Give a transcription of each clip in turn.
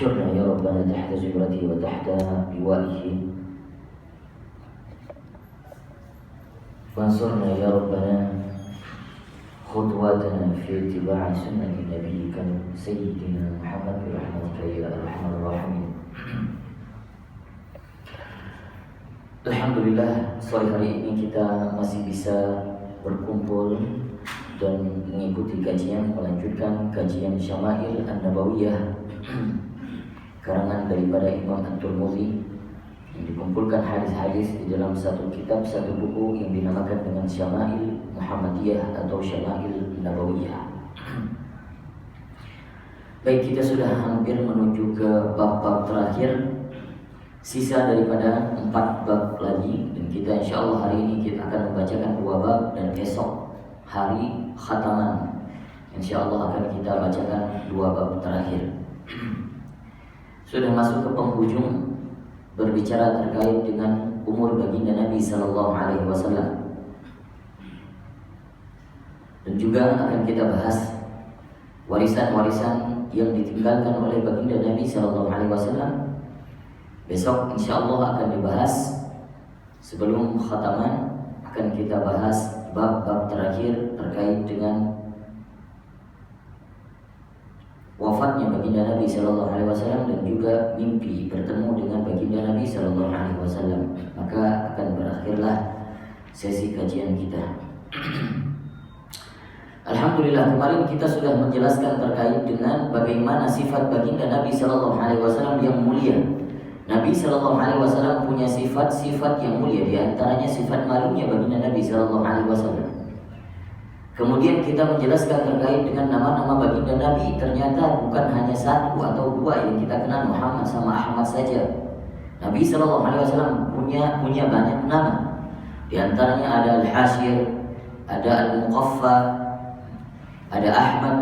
احشرنا يا ربنا تحت زمرته وتحت لوائه وانصرنا يا ربنا خطواتنا في اتباع سنة نبيك سيدنا محمد برحمتك يا أرحم الراحمين. Alhamdulillah, sore hari ini kita masih bisa berkumpul dan mengikuti kajian, melanjutkan kajian Syama'il An-Nabawiyah karangan daripada Imam At-Tirmidzi yang dikumpulkan hadis-hadis di dalam satu kitab, satu buku yang dinamakan dengan Syama'il Muhammadiyah atau Syama'il Nabawiyah. Baik, kita sudah hampir menuju ke bab-bab terakhir. Sisa daripada 4 bab lagi, dan kita insya Allah hari ini kita akan membacakan 2 bab, dan esok hari khataman insya Allah akan kita bacakan 2 bab terakhir. Sudah masuk ke penghujung berbicara terkait dengan umur baginda Nabi Sallallahu Alaihi Wasallam, dan juga akan kita bahas warisan-warisan yang ditinggalkan oleh baginda Nabi Sallallahu Alaihi Wasallam. Besok insya Allah akan dibahas. Sebelum khataman akan kita bahas bab-bab terakhir terkait dengan wafatnya baginda Nabi Sallallahu Alaihi Wasallam dan juga mimpi bertemu dengan baginda Nabi Sallallahu Alaihi Wasallam. Maka akan berakhirlah sesi kajian kita. Alhamdulillah, kemarin kita sudah menjelaskan terkait dengan bagaimana sifat baginda Nabi Sallallahu Alaihi Wasallam yang mulia. Nabi Sallallahu Alaihi Wasallam punya sifat-sifat yang mulia, di antaranya sifat malunya baginda Nabi Sallallahu Alaihi Wasallam. Kemudian kita menjelaskan terkait dengan nama-nama baginda Nabi, ternyata bukan hanya 1 atau 2 yang kita kenal, Muhammad sama Ahmad saja. Nabi Sallallahu Alaihi Wasallam punya banyak nama. Di antaranya ada Al-Hashir, ada Al-Muqaffa, ada Ahmad,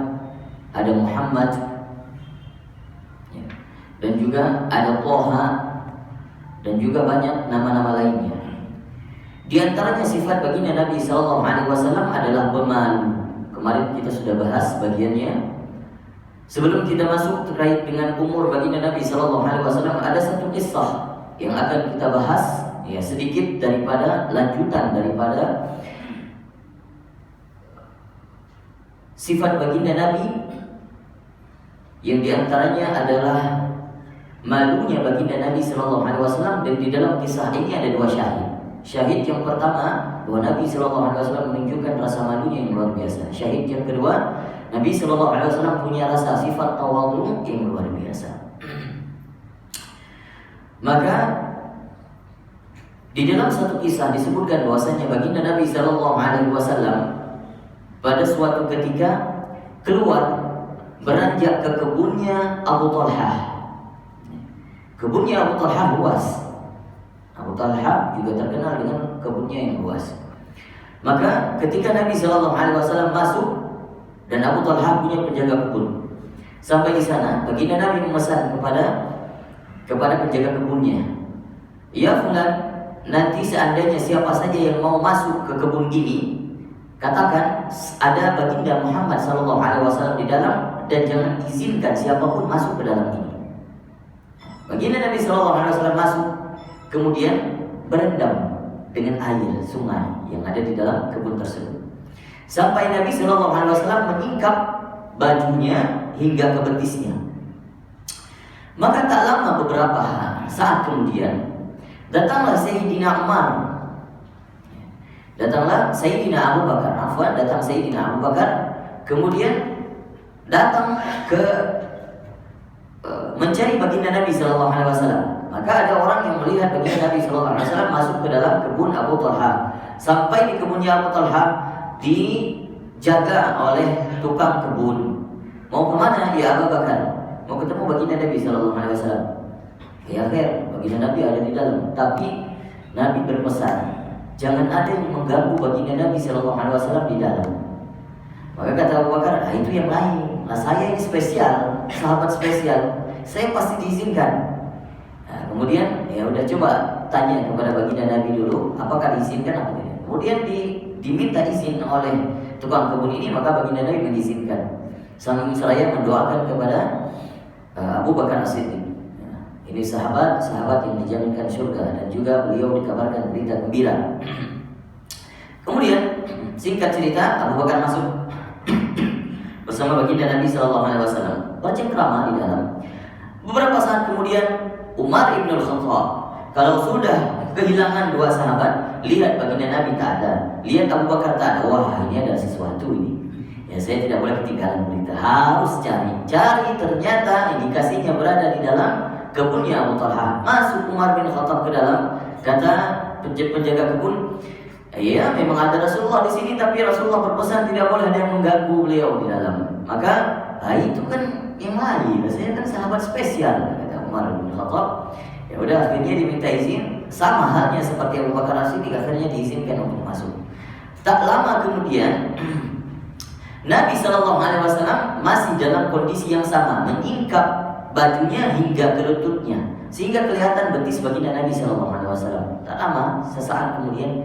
ada Muhammad, dan juga ada Toha, dan juga banyak nama-nama lainnya. Di antaranya sifat baginda Nabi Sallallahu Alaihi Wasallam adalah pemalu. Kemarin kita sudah bahas bagiannya. Sebelum kita masuk terkait dengan umur baginda Nabi Sallallahu Alaihi Wasallam, ada satu kisah yang akan kita bahas, ya, sedikit daripada lanjutan daripada sifat baginda Nabi, yang diantaranya adalah malunya baginda Nabi Sallallahu Alaihi Wasallam. Dan di dalam kisah ini ada 2 syahid. Syahid yang pertama, bahwa Nabi Sallallahu Alaihi Wasallam menunjukkan rasa malunya yang luar biasa. Syahid yang kedua, Nabi Sallallahu Alaihi Wasallam punya rasa sifat tawadhu yang luar biasa. Maka di dalam satu kisah disebutkan bahwasanya baginda Nabi Sallallahu Alaihi Wasallam pada suatu ketika keluar beranjak ke kebunnya Abu Talhah. Kebunnya Abu Talhah luas. Abu Talhah juga terkenal dengan kebunnya yang luas. Maka ketika Nabi Sallallahu Alaihi Wasallam masuk dan Abu Talhah punya penjaga kebun, sampai di sana baginda Nabi memesan kepada penjaga kebunnya, "Ya fulan, nanti seandainya siapa saja yang mau masuk ke kebun ini, katakan ada baginda Muhammad Sallallahu Alaihi Wasallam di dalam, dan jangan izinkan siapapun masuk ke dalam ini." Baginda Nabi Sallallahu Alaihi Wasallam masuk, kemudian berendam dengan air sungai yang ada di dalam kebun tersebut, sampai Nabi Sallallahu Alaihi Wasallam menyingkap bajunya hingga ke betisnya. Maka tak lama beberapa saat kemudian datanglah Sayyidina Umar, datanglah Sayyidina Abu Bakar, datang Sayyidina Abu Bakar, kemudian datang ke mencari baginda Nabi Sallallahu Alaihi Wasallam. Maka ada orang yang melihat baginda Nabi Sallallahu Alaihi Wasallam masuk ke dalam kebun Abu Talha. Sampai di kebunnya Abu Talha dijaga oleh tukang kebun. "Mau kemana ya Abu Bakar?" "Mau ketemu baginda Nabi Sallallahu Alaihi Wasallam." "Ya khair, baginda Nabi ada di dalam." Tapi Nabi berpesan, jangan ada yang mengganggu baginda Nabi Sallallahu Alaihi Wasallam di dalam. Maka kata Abu Bakar, itu yang lain. Nah, saya ini spesial, sahabat spesial, saya pasti diizinkan. Nah, kemudian ya udah, coba tanya kepada baginda Nabi dulu, apakah diizinkan apa tidak. Kemudian diminta izin oleh tukang kebun ini, maka baginda Nabi mengizinkan. Sambil seraya mendoakan kepada Abu Bakar As-Siddiq. Ini sahabat yang dijaminkan surga, dan juga beliau dikabarkan berita gembira. Kemudian singkat cerita, Abu Bakar masuk bersama baginda Nabi SAW, bercengkrama di dalam. Beberapa saat kemudian Umar ibn al-Khattab, kalau sudah kehilangan dua sahabat, lihat baginda Nabi tak ada, lihat Abu Bakar tak ada, wah ini ada sesuatu ini. Ya, saya tidak boleh ketinggalan berita, harus cari. Ternyata indikasinya berada di dalam kebunnya Abu Talha. Masuk Umar bin Khattab ke dalam, kata penjaga kebun, ya memang ada Rasulullah di sini, tapi Rasulullah berpesan tidak boleh ada yang mengganggu beliau di dalam. Maka itu kan yang lain, saya kan sahabat spesial, kata Umar bin Khattab. Ya udah, akhirnya diminta izin, sama halnya seperti Abu Bakar As-Siddiq, akhirnya diizinkan untuk masuk. Tak lama kemudian Nabi SAW masih dalam kondisi yang sama, menyingkap bajunya hingga ke lututnya, sehingga kelihatan betis baginda Nabi SAW. Tak lama, sesaat kemudian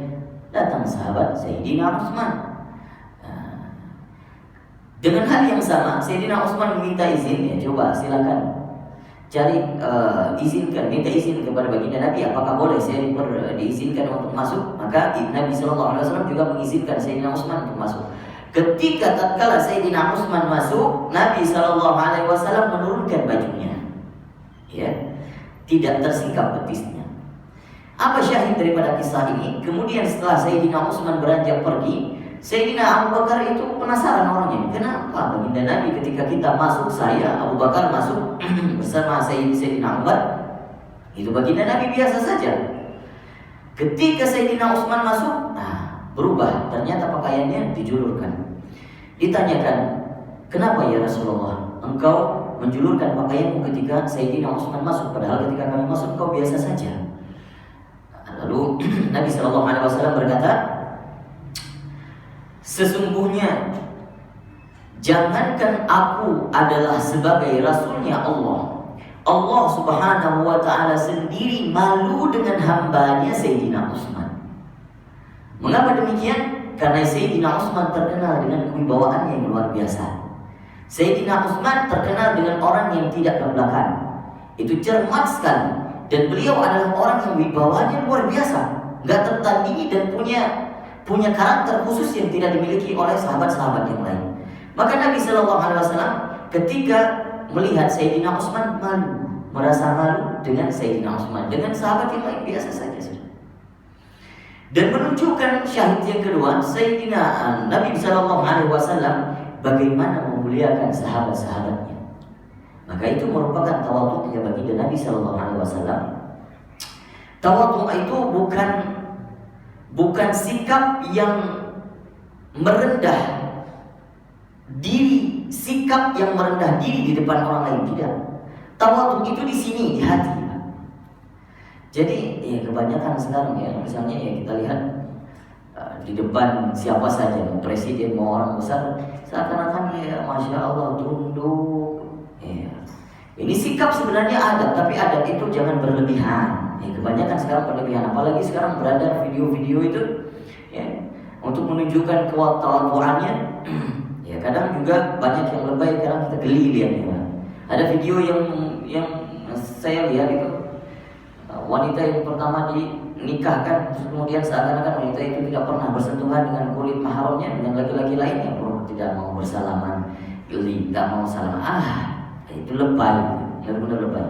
datang sahabat Sayyidina Utsman. Dengan hal yang sama, Sayyidina Utsman meminta izin, ya coba silakan cari minta izin kepada baginda Nabi, apakah boleh saya diizinkan untuk masuk? Maka Nabi SAW juga mengizinkan Sayyidina Utsman untuk masuk. Ketika tatkala Sayyidina Utsman masuk, Nabi SAW menurunkan bajunya, ya, tidak tersingkap betisnya. Apa syahid daripada kisah ini? Kemudian setelah Sayyidina Utsman beranjak pergi, Sayyidina Abu Bakar itu penasaran orangnya, kenapa baginda Nabi ketika kita masuk, saya Abu Bakar masuk bersama Sayyidina Umar, itu baginda Nabi biasa saja. Ketika Sayyidina Utsman masuk, berubah, ternyata pakaiannya dijulurkan. Ditanyakan, kenapa ya Rasulullah, engkau menjulurkan pakaianmu ketika Sayyidina Utsman masuk, padahal ketika kami masuk engkau biasa saja. Lalu Nabi SAW berkata, sesungguhnya jangankan aku adalah sebagai Rasulnya Allah, Allah Subhanahu wa Ta'ala sendiri malu dengan hambanya Sayyidina Utsman. Mengapa demikian? Karena Sayyidina Utsman terkenal dengan kewibawaannya yang luar biasa. Sayyidina Utsman terkenal dengan orang yang tidak kebelakang, itu cermat sekali, dan beliau adalah orang yang wibawanya luar biasa, nggak tertandingi, dan punya karakter khusus yang tidak dimiliki oleh sahabat-sahabat yang lain. Maka Nabi SAW ketika melihat Sayyidina Utsman merasa malu dengan Sayyidina Utsman, dengan sahabat yang lain biasa saja. Dan menunjukkan syahid yang kedua, Sayyidina Nabi SAW bagaimana memuliakan sahabat-sahabatnya. Maka itu merupakan tawadhu'nya baginda Nabi SAW. Tawadhu' itu bukan sikap yang merendah diri, sikap yang merendah diri di depan orang lain, tidak. Tawadhu itu di sini, di hati. Jadi ya kebanyakan sekarang ya, misalnya ya kita lihat di depan siapa saja, mau presiden mau orang besar, seakan-akan ya masya Allah tunduk. Ya. Ini sikap sebenarnya adab, tapi adab itu jangan berlebihan. Ya, kebanyakan sekarang berlebihan, apalagi sekarang beredar video-video itu ya, untuk menunjukkan ketawaduannya. Ya kadang juga banyak yang lebay, kadang kita geli lihatnya. Ada video yang saya lihat itu, wanita yang pertama dinikahkan, kemudian seakan-akan wanita itu tidak pernah bersentuhan dengan kulit mahramnya, dengan laki-laki lainnya, tidak mau bersalaman, geli, tidak mau salaman. Itu lebay, benar-benar lebay.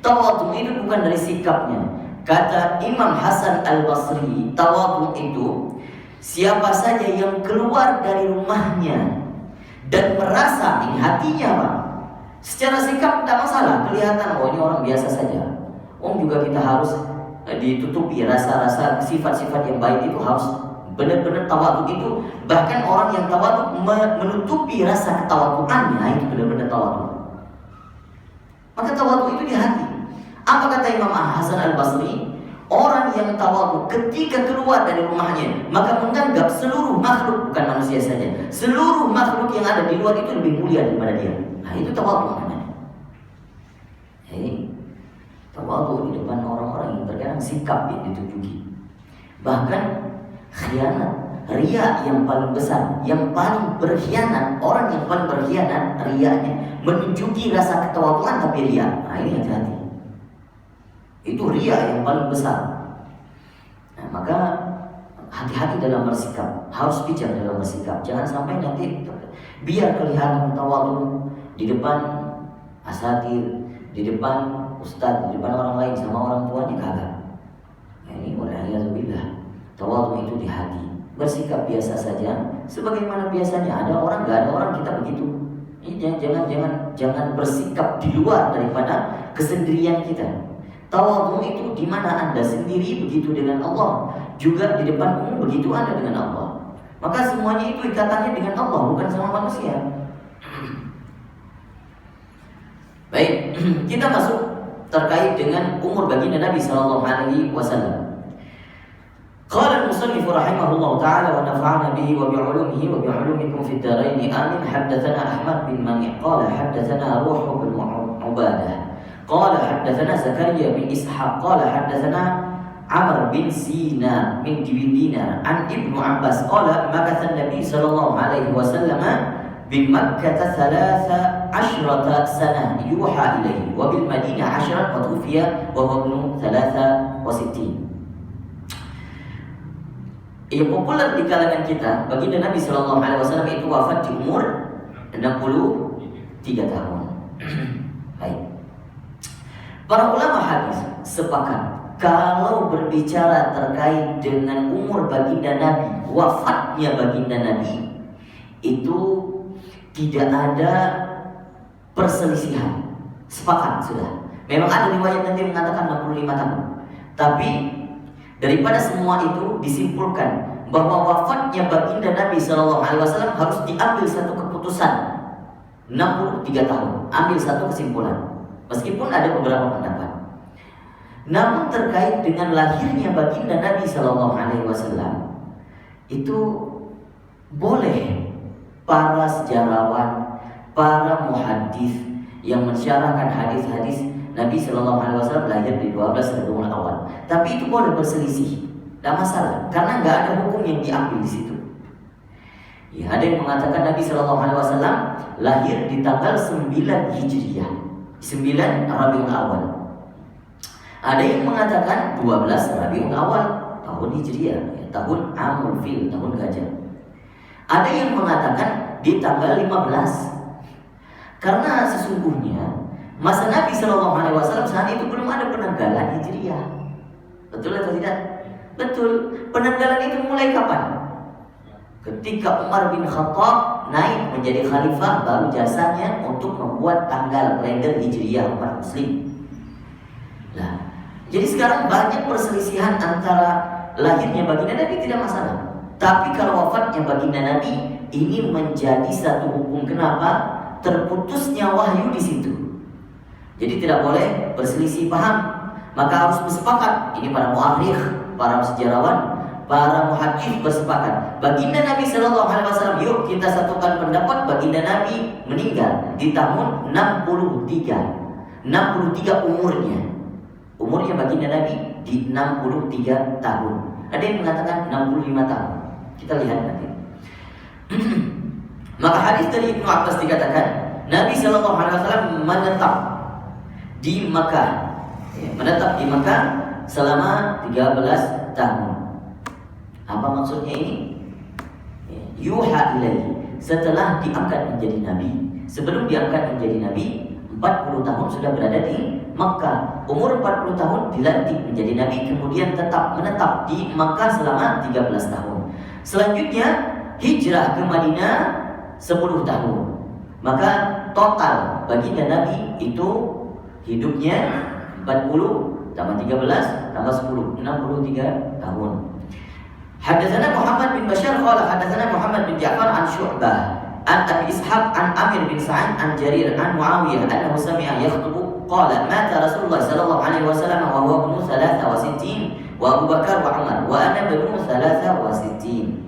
Tawadhu itu bukan dari sikapnya. Kata Imam Hasan Al-Basri, tawadhu itu siapa saja yang keluar dari rumahnya dan merasa di hatinya, Pak, secara sikap tidak masalah, kelihatan oh ini orang biasa saja. Juga kita harus ditutupi rasa-rasa sifat-sifat yang baik itu, harus benar-benar tawadhu itu. Bahkan orang yang tawadhu menutupi rasa ketawadhuannya, itu benar-benar tawadhu. Maka tawadhu itu di hati. Apa kata Imam Hasan Al-Basri? Orang yang tawadhu ketika keluar dari rumahnya, maka menganggap seluruh makhluk, bukan manusia saja, seluruh makhluk yang ada di luar itu lebih mulia daripada dia. Nah itu tawadhu namanya. Tawadhu di depan orang-orang yang terkadang sikap yang ditunjuki, bahkan khianat Riya yang paling besar, yang paling berkhianat, orang yang paling berkhianat riyanya menunjuki rasa ketawaduan tapi riya. Nah ini hati-hati. Itu riya yang paling besar. Nah, maka hati-hati dalam bersikap, harus bijak dalam bersikap. Jangan sampai nanti biar kelihatan tawadu di depan asatid, di depan ustaz, di depan orang lain sama orang tuanya kagak. Nah, ini waliyadzubillah. Tawadu itu di hati. Bersikap biasa saja, sebagaimana biasanya. Ada orang, nggak ada orang, kita begitu. Ini jangan bersikap di luar daripada kesendirian kita. Tawadhu itu di mana Anda sendiri begitu dengan Allah, juga di depan umum begitu Anda dengan Allah. Maka semuanya itu ikatannya dengan Allah, bukan sama manusia. Baik, kita masuk terkait dengan umur baginda Nabi sallallahu alaihi wasallam. Qala al-musannif rahimahullah ta'ala wa nafa'ana bihi wa bi'ulumihi wa bi'ulumikum fid dharain amin. Haddatsana Ahmad bin Mani' qala haddatsana Ruh bin Ubadah qala haddatsana Zakaria bin Ishaq qala haddatsana Amr bin Sina min Dinar an Ibnu Abbas qala makatha an-nabi sallallahu alaihi wasallam bi Makkah 13 sanah yuha ilaihi wa bil Madinah 10 wa tufiya wa huwa ibnu 63. Yang populer di kalangan kita, baginda Nabi Sallallahu Alaihi Wasallam itu wafat di umur 63 tahun. Baik. Para ulama hadis sepakat kalau berbicara terkait dengan umur baginda Nabi, wafatnya baginda Nabi, itu tidak ada perselisihan. Sepakat sudah. Memang ada riwayat nanti mengatakan 65 tahun. Tapi daripada semua itu disimpulkan bahwa wafatnya baginda Nabi Sallallahu Alaihi Wasallam harus diambil satu keputusan 63 tahun. Ambil satu kesimpulan. Meskipun ada beberapa pendapat. Namun terkait dengan lahirnya baginda Nabi Sallallahu Alaihi Wasallam itu boleh para sejarawan, para muhadis yang mensyarahkan hadis-hadis Nabi Sallallahu Alaihi Wasallam lahir di 12 Rabiul Awal. Tapi itu boleh berselisih, tidak masalah, karena nggak ada hukum yang diambil di situ. Ya, ada yang mengatakan Nabi Sallallahu Alaihi Wasallam lahir di tanggal 9 Hijriah, 9 Rabiul Awal. Ada yang mengatakan 12 Rabiul Awal, tahun Hijriah, ya, tahun Amul Fil, tahun gajah. Ada yang mengatakan di tanggal 15, karena sesungguhnya masa Nabi Sallallahu Alaihi Wasallam saat itu belum ada penanggalan Hijriah. Betul atau tidak? Betul. Penanggalan itu mulai kapan? Ketika Umar bin Khattab naik menjadi khalifah, baru jasanya untuk membuat tanggal kalender Hijriah umat Muslim. Nah, jadi sekarang banyak perselisihan antara lahirnya baginda Nabi tidak masalah. Tapi kalau wafatnya baginda Nabi ini menjadi satu hukum. Kenapa? Terputusnya wahyu di situ. Jadi tidak boleh berselisih paham. Maka harus bersepakat. Ini para muarikh, para sejarawan, para muhadis bersepakat. Baginda Nabi Sallallahu Alaihi Wasallam, yuk kita satukan pendapat baginda Nabi meninggal di tahun 63. 63 umurnya. Umurnya baginda Nabi di 63 tahun. Ada yang mengatakan 65 tahun. Kita lihat nanti. Maka hadis dari Ibnu Abbas dikatakan Nabi Sallallahu Alaihi Wasallam menetap di Makkah, menetap di Makkah selama 13 tahun. Apa maksudnya ini? Yuha ilaihi, setelah diangkat menjadi nabi. Sebelum diangkat menjadi nabi, 40 tahun sudah berada di Makkah. Umur 40 tahun dilantik menjadi nabi, kemudian tetap menetap di Makkah selama 13 tahun. Selanjutnya hijrah ke Madinah 10 tahun. Maka total baginda Nabi itu hidupnya 40 tambah 13 tambah 10, 63 tahun. Haddatsana Muhammad bin Bashar qala haddatsana Muhammad bin Ja'far an Syu'bah an Abi Ishaq an Amir bin Sa'id an Jarir an Muawiyah annahu sami'a yakhutbu qala mata Rasulullah sallallahu alaihi wasallam wa huwa ibnu 63 wa Abu Bakar wa Umar wa ana ibnu 63.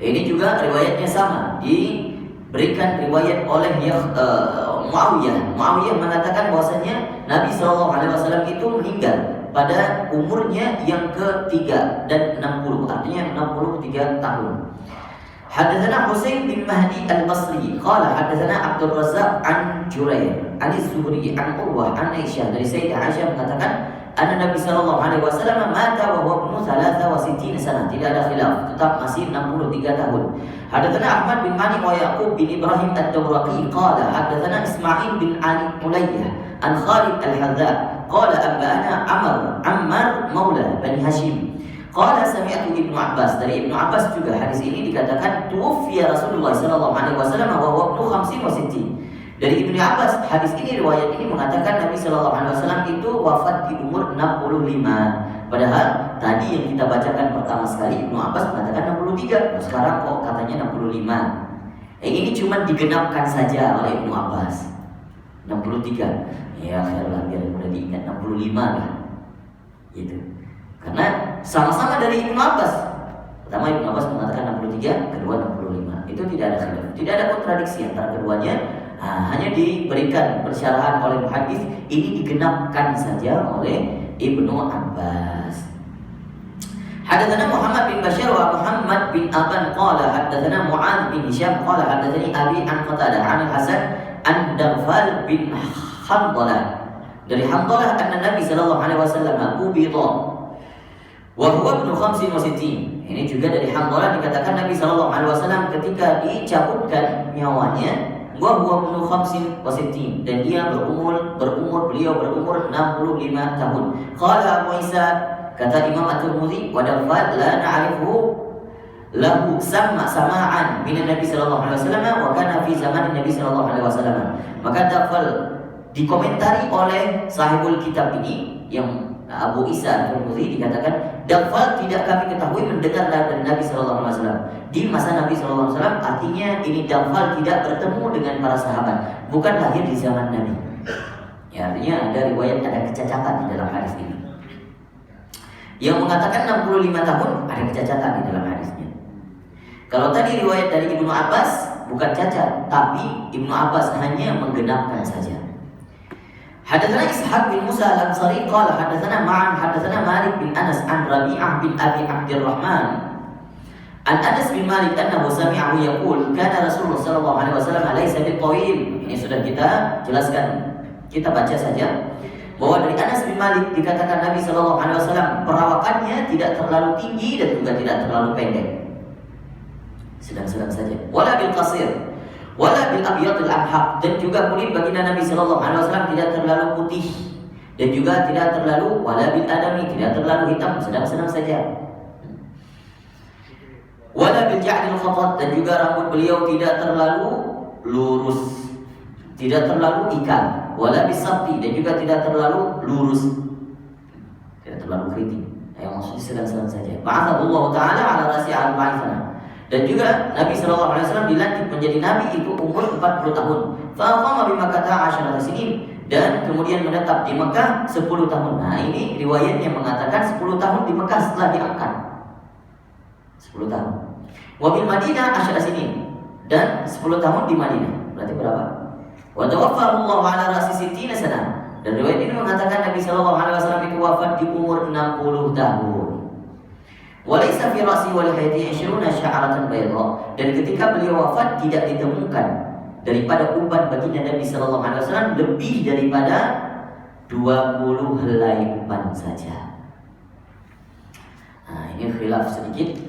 Ini juga riwayatnya sama, diberikan riwayat oleh Muawiyah. Muawiyah mengatakan bahwasanya Nabi Sallallahu Alaihi Wasallam itu meninggal pada umurnya yang ketiga dan 60, artinya 63 tahun. Hadatsana Husain bin Mahdi al-Basri qala hadatsana Abdul Razzaq an Jurair an Az-Zuhri an Urwah an Aisyah, dari Sayyidah Aisyah mengatakan anna Nabi sallallahu alaihi wasallam mata wa huwa ibnu 63 sana, tidak ada khilaf, tetap masih 63 tahun. Hadatsana Ahmad bin Mani wa Yaqub bin Ibrahim ad-Dawraqi qala hadatsana Ismail bin Ali Ulayyah an Khalid al-Hadza qala anba'ana Ammar maula Bani Hashim qala sami'tu Ibnu Abbas, dari Ibnu Abbas juga hadis ini dikatakan tuwfiya Rasulullah sallallahu alaihi wasallam wa huwa ibnu 65. Dari Ibnu Abbas hadis ini, riwayat ini mengatakan Nabi sallallahu alaihi wasallam itu wafat di umur 65. Padahal tadi yang kita bacakan pertama sekali Ibnu Abbas mengatakan 63. Sekarang kok katanya 65. Ini cuma digenapkan saja oleh Ibnu Abbas. 63. Ya, khairlah biar mudah diingat 65 lah. Gitu. Karena sama-sama dari Ibnu Abbas. Pertama Ibnu Abbas mengatakan 63, kedua 65. Itu tidak ada khilaf, tidak ada kontradiksi antara keduanya. Hanya diberikan persyarahan oleh muhaddits, ini digenapkan saja oleh Ibnu Abbas. Hadatsana Muhammad bin Bashar wa Muhammad bin Aban qala hadatsana Mu'adz bin Hisham qala hadatsani Abi an Qatadah an Hasan an Darfal bin Handalah, dari Handalah anna Nabi sallallahu alaihi wasallam qubida wa huwa ibnu 65. Ini juga dari Handalah dikatakan Nabi sallallahu alaihi wasallam ketika dicabutkan nyawanya wa huwa ibnu 65, dan dia beliau berumur 65 tahun. Qala Abu Isa, kata Imam At-Tirmidzi, wa Darfal la na'rifu lahu sama'an min Nabi sallallahu alaihi wasallam wa kana fi zaman Nabi sallallahu alaihi wasallam. Maka Darfal dikomentari oleh sahibul kitab ini yang Abu Isa At-Tirmidzi dikatakan Darfal tidak kami ketahui mendengar dari Nabi sallallahu alaihi wasallam di masa Nabi sallallahu alaihi wasallam. Artinya ini Darfal tidak bertemu dengan para sahabat, bukan lahir di zaman Nabi. Ya, artinya ada riwayat, ada kecacatan di dalam hadis ini. Yang mengatakan 65 tahun ada kecacatan di dalam hadisnya. Kalau tadi riwayat dari Ibnu Abbas bukan cacat, tapi Ibnu Abbas hanya menggenapkan saja. Hadatsana Ishaq bin Musa al-Ansari qala hadatsana Ma'an hadatsana Malik bin Anas an Rabi'ah bin Abi Abdurrahman an Anas bin Malik annahu sami'ahu yaqul kana Rasulullah sallallahu alaihi wasallam laysa biqawil. Ini sudah kita jelaskan, kita baca saja bahwa dari Anas bin Malik dikatakan Nabi sallallahu alaihi wasallam perawakannya tidak terlalu tinggi dan juga tidak terlalu pendek, sedang-sedang saja. Wala bil qasir wala bil abyadil amhaq, dan juga kulit baginda Nabi sallallahu alaihi wasallam tidak terlalu putih dan juga tidak terlalu wala bil adami, tidak terlalu hitam, sedang-sedang saja. Wala bil ja'dil khatat, dan juga rambut beliau tidak terlalu lurus, tidak terlalu ikal. Wala bisabti, dan juga tidak terlalu lurus, tidak terlalu keriting. Yang maksudnya sedang-sedang saja. Ba'athallahu ta'ala ala rasi al-ba'ithana, dan juga Nabi sallallahu alaihi wasallam dilantik menjadi nabi itu umur 40 tahun. Faqama bi Makkah 10 sinin, dan kemudian menetap di Mekah 10 tahun. Nah, ini riwayat yang mengatakan 10 tahun di Mekah setelah diangkat. 10 tahun. Wa bil Madinah 10 sinin, dan 10 tahun di Madinah. Berarti berapa? Wa tawaffahu Allah ala ra'si 60 sana. Dan riwayat ini mengatakan Nabi sallallahu alaihi wasallam itu wafat di umur 60 tahun. Walaysa fi ra'si wa lihiyati 20 sya'ratan bayda, dan ketika beliau wafat tidak ditemukan daripada uban baginda Nabi sallallahu alaihi wasallam lebih daripada 20 helai uban saja. Nah, ini khilaf sedikit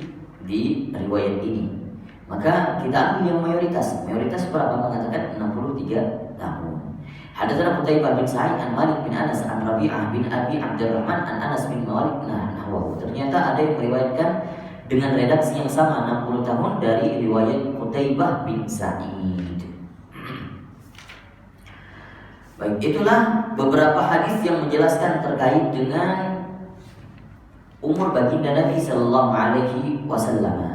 di riwayat ini. Maka kita ambil yang mayoritas. Mayoritas berapa? Mengatakan 63 tahun. Hadatsana Qutaibah bin Sa'id an Malik bin Anas an Rabi'ah bin Abi Abdurrahman an Anas bin Malik. Nahwahu. Ternyata ada yang meriwayatkan dengan redaksi yang sama 60 tahun dari riwayat Qutaibah bin Sa'id. Baik, itulah beberapa hadis yang menjelaskan terkait dengan umur baginda Nabi sallallahu alaihi wasallam.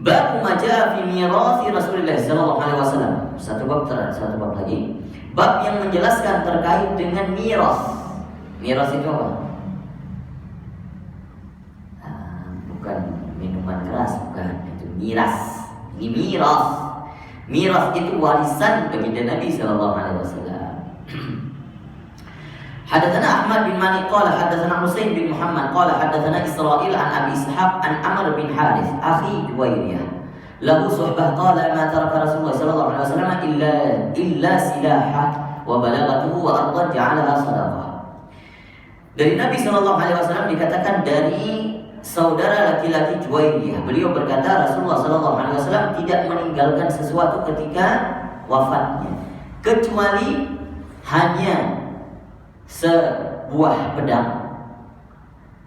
Bab ma jaa fi mirathi Rasulullah sallallahu alaihi wasallam. Satu bab lagi. Bab yang menjelaskan terkait dengan miras. Miras itu apa? Bukan minuman keras, bukan. Itu miras. Ini miras. Miras itu warisan baginda Nabi sallallahu alaihi wasallam. Hadatsana Ahmad bin Mani qala hadatsana Husain bin Muhammad qala hadatsana Israil an Abi Ishaq an Amr bin Harith akhi Juwayriyah lahu suhbah qala ma taraka Rasulullah sallallahu alaihi wasallam illa silaha wa balagatuhu wa ardan ja'alaha sadaqah. Dari Nabi sallallahu alaihi wasallam dikatakan dari saudara laki-laki Juwayriyah, beliau berkata Rasulullah sallallahu alaihi wasallam tidak meninggalkan sesuatu ketika wafatnya kecuali hanya sebuah pedang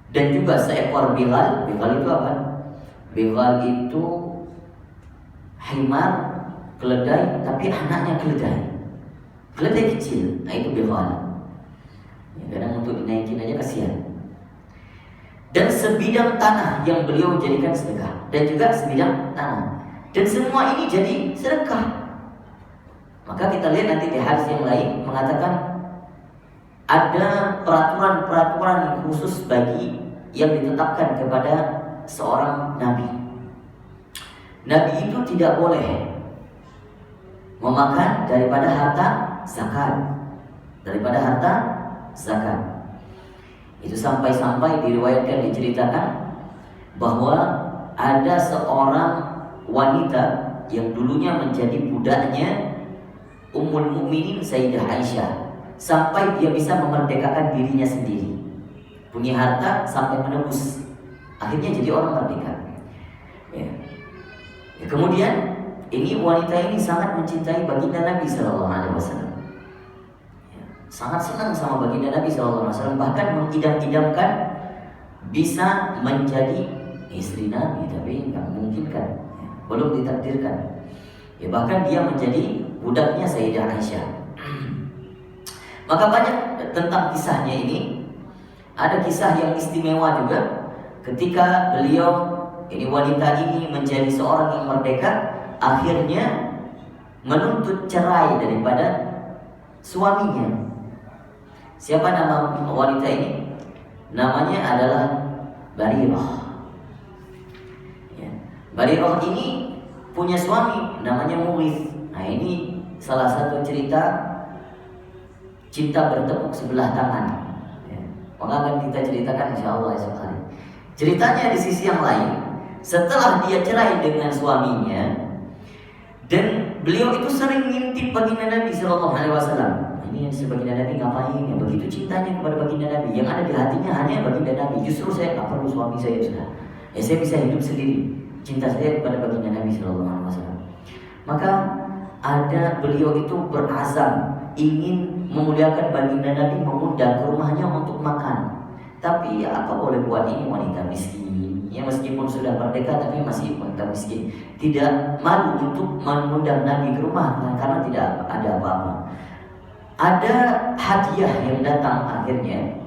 dan juga seekor bighal. Bighal itu apa? Bighal itu himar, keledai, tapi anaknya keledai. Keledai kecil, nah itu bighal. Ya, kadang untuk dinaikin aja kasihan. Dan sebidang tanah yang beliau jadikan sedekah, dan juga sebidang tanah. Dan semua ini jadi sedekah. Maka kita lihat nanti di hadis yang lain mengatakan ada peraturan-peraturan khusus bagi yang ditetapkan kepada seorang nabi. Nabi itu tidak boleh memakan daripada harta zakat. Itu sampai-sampai diriwayatkan, diceritakan bahwa ada seorang wanita yang dulunya menjadi budaknya Ummul Mukminin Sayyidah Aisyah, sampai dia bisa memerdekakan dirinya sendiri, punya harta sampai menebus, akhirnya jadi orang merdeka. Ya. Kemudian ini wanita ini sangat mencintai baginda Nabi Sallallahu Alaihi Wasallam, sangat senang sama baginda Nabi Sallallahu Alaihi Wasallam, bahkan mengidam-idamkan bisa menjadi istri Nabi, tapi nggak mungkin kan, belum ditakdirkan. Ya, bahkan dia menjadi budaknya Sayyidah Aisyah. Maka banyak tentang kisahnya ini. Ada kisah yang istimewa juga ketika beliau, ini wanita ini menjadi seorang yang merdeka, akhirnya menuntut cerai daripada suaminya. Siapa nama wanita ini? Namanya adalah Barirah. Ya. Barirah ini punya suami namanya Mughith. Nah, ini salah satu cerita cinta bertepuk sebelah tangan. Ya. Maka akan kita ceritakan insyaallah esok hari. Ceritanya di sisi yang lain, setelah dia cerai dengan suaminya, dan beliau itu sering ngintip baginda Nabi Sallallahu Alaihi Wasallam. Ini baginda Nabi ngapain? Ya, begitu cintanya kepada baginda Nabi, yang ada di hatinya hanya baginda Nabi. Justru saya nggak perlu suami saya sudah. Ya, saya bisa hidup sendiri. Cinta saya kepada baginda Nabi Sallallahu Alaihi Wasallam. Maka ada beliau itu berazam ingin memuliakan baginda Nabi, mengundang ke rumahnya untuk makan. Tapi ya, apa boleh buat, ini wanita miskin. Ya, meskipun sudah merdeka tapi masih wanita miskin. Tidak malu untuk mengundang Nabi ke rumah karena tidak ada apa-apa. Ada hadiah yang datang akhirnya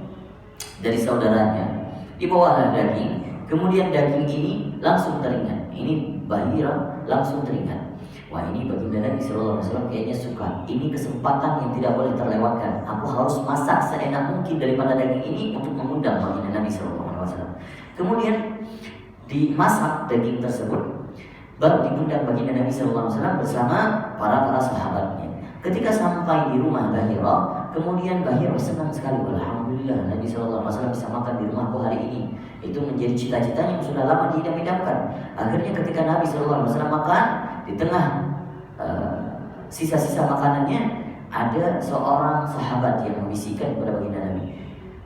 dari saudaranya, dibawalah daging. Kemudian daging ini langsung teringat. Ini Bahira langsung teringat. Wah, ini baginda Nabi Sallallahu Alaihi Wasallam kayaknya suka. Ini kesempatan yang tidak boleh terlewatkan. Aku harus masak seenak mungkin daripada daging ini untuk mengundang baginda Nabi Sallallahu Alaihi Wasallam. Kemudian dimasak daging tersebut, baru diundang baginda Nabi Sallallahu Alaihi Wasallam bersama para sahabatnya. Ketika sampai di rumah Bahira, kemudian Bahira senang sekali. Alhamdulillah, Nabi Sallallahu Alaihi Wasallam bisa makan di rumahku hari ini. Itu menjadi cita-citanya yang sudah lama diidam-idamkan. Akhirnya ketika Nabi Sallallahu Alaihi Wasallam makan, di tengah sisa-sisa makanannya ada seorang sahabat yang membisikkan kepada baginda Nabi,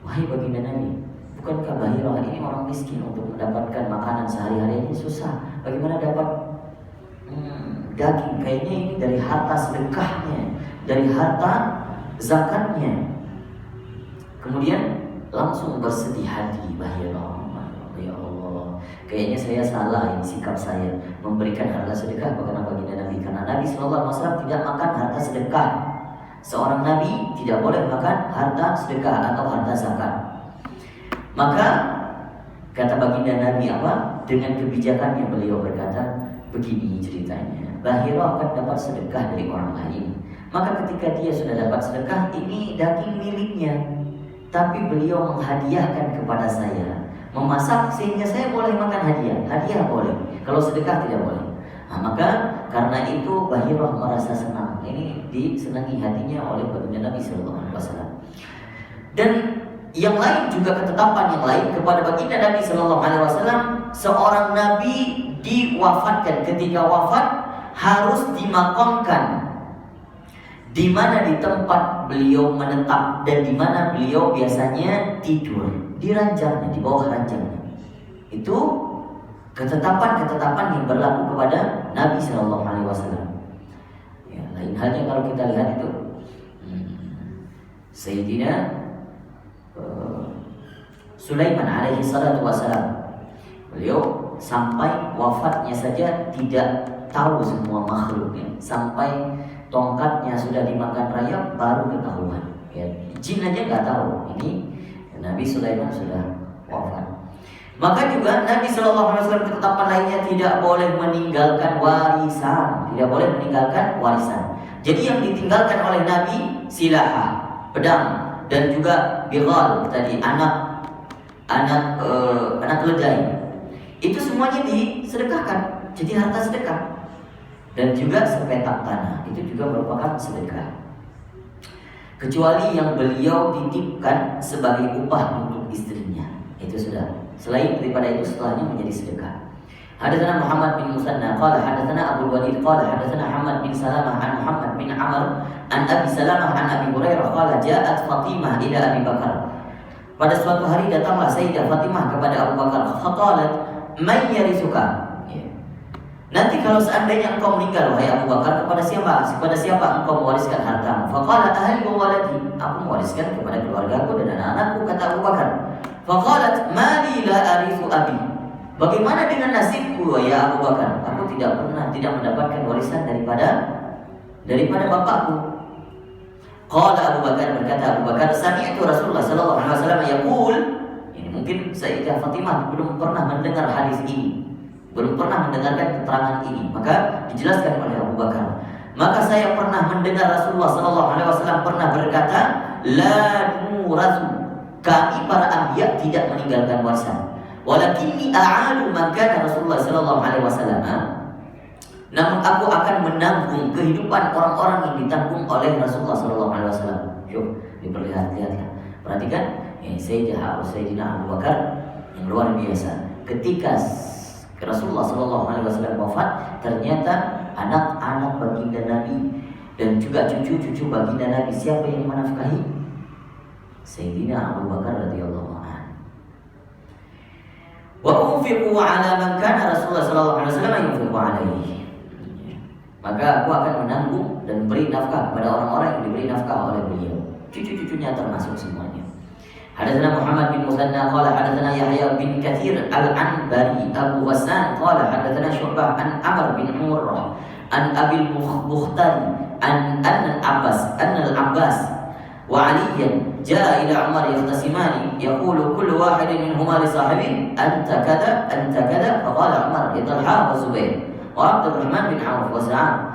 wahai baginda Nabi, bukankah Bahira ini orang miskin, untuk mendapatkan makanan sehari-hari ini susah, bagaimana dapat daging? Kayaknya ini dari harta sedekahnya, dari harta zakatnya. Kemudian langsung bersedih hati Bahira, ya Allah, kayaknya saya salah ini sikap saya memberikan harta sedekah kepada baginda Nabi, karena Nabi Sallallahu Alaihi Wasallam tidak makan harta sedekah. Seorang Nabi tidak boleh makan harta sedekah atau harta zakat. Maka kata baginda Nabi apa? Dengan kebijakannya beliau berkata, begini ceritanya, Bahira akan dapat sedekah dari orang lain. Maka ketika dia sudah dapat sedekah, ini daging miliknya, tapi beliau menghadiahkan kepada saya, memasak sehingga saya boleh makan hadiah. Hadiah boleh, kalau sedekah tidak boleh. Nah, maka karena itu Bahira merasa senang. Ini disenangi hatinya oleh baginda Nabi Sallallahu Alaihi Wasallam. Dan yang lain juga ketetapan yang lain kepada baginda Nabi Sallallahu Alaihi Wasallam, seorang Nabi diwafatkan, ketika wafat harus dimakamkan di mana di tempat beliau menetap dan di mana beliau biasanya tidur, di ranjangnya, di bawah ranjangnya. Itu ketetapan-ketetapan yang berlaku kepada Nabi Sallallahu Alaihi Wasallam. Ya, lain halnya kalau kita lihat itu Sayyidina Sulaiman alaihi salatu wassalam, beliau sampai wafatnya saja tidak tahu semua makhluknya, sampai tongkatnya sudah dimakan rayap baru ketahuan. Ya, jin aja nggak tahu ini Nabi Sulaiman sudah wafat. Maka juga Nabi Shallallahu Alaihi Wasallam ketetapan lainnya tidak boleh meninggalkan warisan, tidak boleh meninggalkan warisan. Jadi yang ditinggalkan oleh Nabi silaha, pedang, dan juga bighal tadi anak keledai, itu semuanya disedekahkan, jadi harta sedekah. Dan juga sepetak tanah itu juga merupakan sedekah, kecuali yang beliau titipkan sebagai upah untuk istrinya, itu sudah. Selain daripada itu setelahnya menjadi sedekah. Hadatsana Muhammad bin Musanna qala hadatsana Abu Walid qala hadatsana Muhammad bin Salamah an Muhammad bin Amr an Abi Salamah an Abi Hurairah qala ja'at Fatimah ila Abi Bakar. Pada suatu hari datanglah Sayyidah Fatimah kepada Abu Bakar. Faqalat man yarisuka. Nanti kalau seandainya engkau meninggal wahai Abu Bakar, kepada siapa engkau mewariskan hartamu? Faqala ahli wa waladi. Aku mewariskan kepada keluargaku dan anak-anakku, kata Abu Bakar. Faqalat mali la arisu abi. Bagaimana dengan nasibku ya Abu Bakar? Aku tidak mendapatkan warisan daripada bapakku. Qala Abu Bakar, berkata Abu Bakar, sami'tu Rasulullah sallallahu alaihi wasallam yaqul. Ini mungkin Sayyidah Fatimah belum pernah mendengar hadis ini, belum pernah mendengarkan keterangan ini, maka dijelaskan oleh Abu Bakar. Maka saya pernah mendengar Rasulullah sallallahu alaihi wasallam pernah berkata, la nurasu. Kami para anbiya tidak meninggalkan warisan. Walakinni a'alu man kana Rasulullah sallallahu alaihi wasallam. Namun aku akan menanggung kehidupan orang-orang yang ditanggung oleh Rasulullah sallallahu alaihi wasallam. Yuk, diperlihat-lihatkan. Perhatikan, Sayyidina Abu Bakar yang luar biasa. Ketika Rasulullah sallallahu alaihi wasallam wafat, ternyata anak-anak baginda Nabi dan juga cucu-cucu baginda Nabi, siapa yang menafkahi? Sayyidina Abu Bakar radhiyallahu anhu. Wa unfiqu ala man kana Rasulullah sallallahu alaihi wasallam yunfiqu alaihi. Maka aku akan menanggung dan beri nafkah kepada orang-orang yang diberi nafkah oleh beliau. Cucu-cucunya termasuk semuanya. Hadatsana Muhammad bin Musanna qala hadatsana Yahya bin Katsir al-Anbari Abu Ghassan qala hadatsana Syu'bah an Amr bin Murrah an Abil Mukhtari an al-Abbas wa Aliyan jaa ila Umar yahtasimani yaqulu kullu wahidin minhuma li sahibi anta kada faqala Umar li Talha wa Zubair wa Abdurrahman bin Auf wa Sa'ad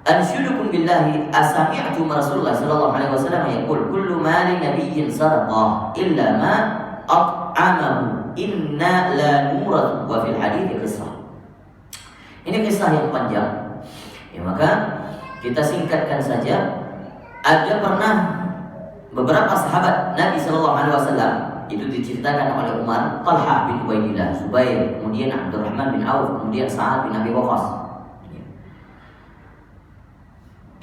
anshudukum billahi asami'tum Rasulullah sallallahu alaihi wasallam yaqul kullu mali nabiyyin sadaqah illa ma at'amahu inna la nuratu. Wa fil hadits qissah. Ini kisah yang panjang. Ya, maka kita singkatkan saja. Ada pernah beberapa sahabat Nabi sallallahu alaihi wasallam itu diceritakan oleh Umar, Talha bin Ubaidillah, Zubair, kemudian Abdurrahman bin Auf, kemudian Sa'ad bin Abi Waqqas.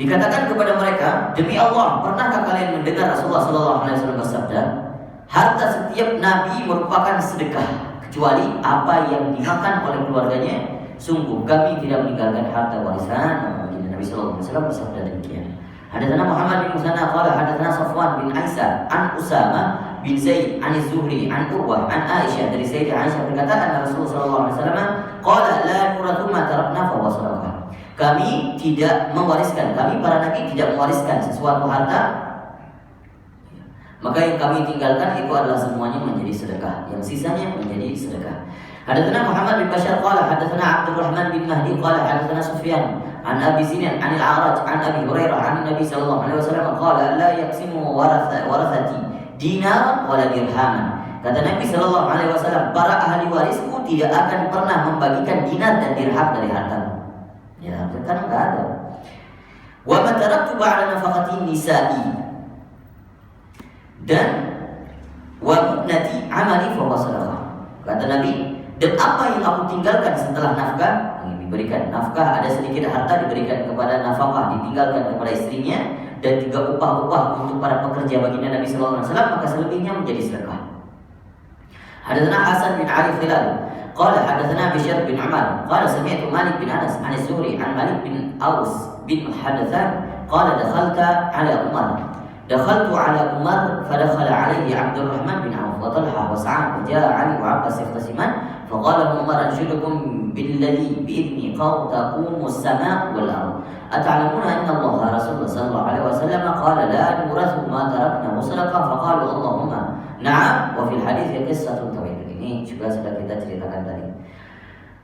Dikatakan kepada mereka, demi Allah, pernahkah kalian mendengar Rasulullah SAW bersabda, harta setiap nabi merupakan sedekah, kecuali apa yang dimakan oleh keluarganya. Sungguh kami tidak meninggalkan harta warisan. Nabi SAW bersabda demikian. Hadatsana Muhammad bin Musanna qala hadatsana Safwan bin Aisyah an Usama bin Zaid an Az-Zuhri an Urwah an Aisyah, dari Sayyidah Aisyah berkata, anna Rasulullah sallallahu alaihi wasallam qala la nuratu ma tarakna fa sadaqah. Kami tidak mewariskan, kami para nabi tidak mewariskan sesuatu harta, maka yang kami tinggalkan itu adalah semuanya menjadi sedekah, yang sisanya menjadi sedekah. Hadatsana Muhammad bin Bashar qala hadatsana Abdurrahman bin Mahdi qala hadatsana Sufyan an Abi Sinan an Al-A'raj an Abi Hurairah an Nabi sallallahu alaihi wasallam qala la yaqsimu warathati dinar wala dirhaman. Kata Nabi sallallahu alaihi wasallam, para ahli warisku tidak akan pernah membagikan dinar dan dirham dari hartamu. Ya, karena enggak ada. Wa ma taraktu ba'da nafaqati nisa'i. Dan wa mu'nati amali fa sadaqah. Kata Nabi, dan apa yang aku tinggalkan setelah nafkah, ini diberikan nafkah, ada sedikit harta diberikan kepada nafkah, ditinggalkan kepada istrinya, dan juga upah-upah untuk para pekerja baginda Nabi sallallahu alaihi wasallam, maka selebihnya menjadi sedekah. Hadatsana Hasan bin Ali Khilal qala hadatsana Bishr bin Umar qala sami'tu Malik bin Anas an Az-Zuhri an Malik bin Aus bin Hadathan qala دخلت على عمر فدخل عليه عبد الرحمن بن عوف وطلحة وسعد وجاء علي وعباس يختصمان فقال ابن عمر أنشدكم بالذي بإذنه تقوم السماء والأرض أتعلمون أن الله رسول الله صلى الله عليه وسلم قال لا نورث ما تركنا صدقة فقالوا اللهم نعم وفي الحديث قصة طويلة. Ini juga sudah kita ceritakan tadi.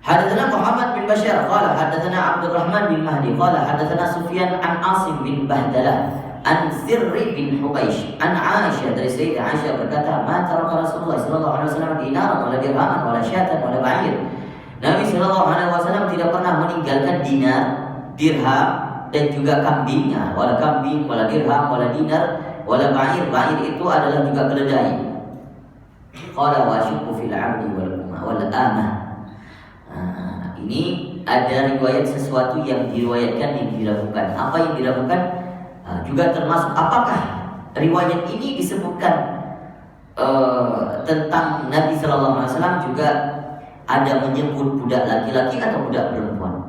حدثنا محمد بن بشار قال حدثنا عبد الرحمن بن مهدي قال حدثنا سفيان عن عاصم بن بهدلة an Sirri bin Hubaysh an Aisyah, dari Sayyidah Aisyah berkata, ma taraka Rasulullah sallallahu alaihi wasallam dinaran wala dirhaman wala syatan wala ba'ir. Nabi sallallahu alaihi wasallam tidak pernah meninggalkan dinar, dirham dan juga kambingnya, wala kambing, wala dirham, wala dinar, wala ba'ir. Ba'ir itu adalah juga keledai. Qala wa syukku fil 'abdi wal amah. Ini ada riwayat sesuatu yang diriwayatkan yang dilakukan. Apa yang dilakukan? Juga termasuk apakah riwayat ini disebutkan tentang Nabi Sallallahu Alaihi Wasallam juga ada menyebut budak laki-laki atau budak perempuan?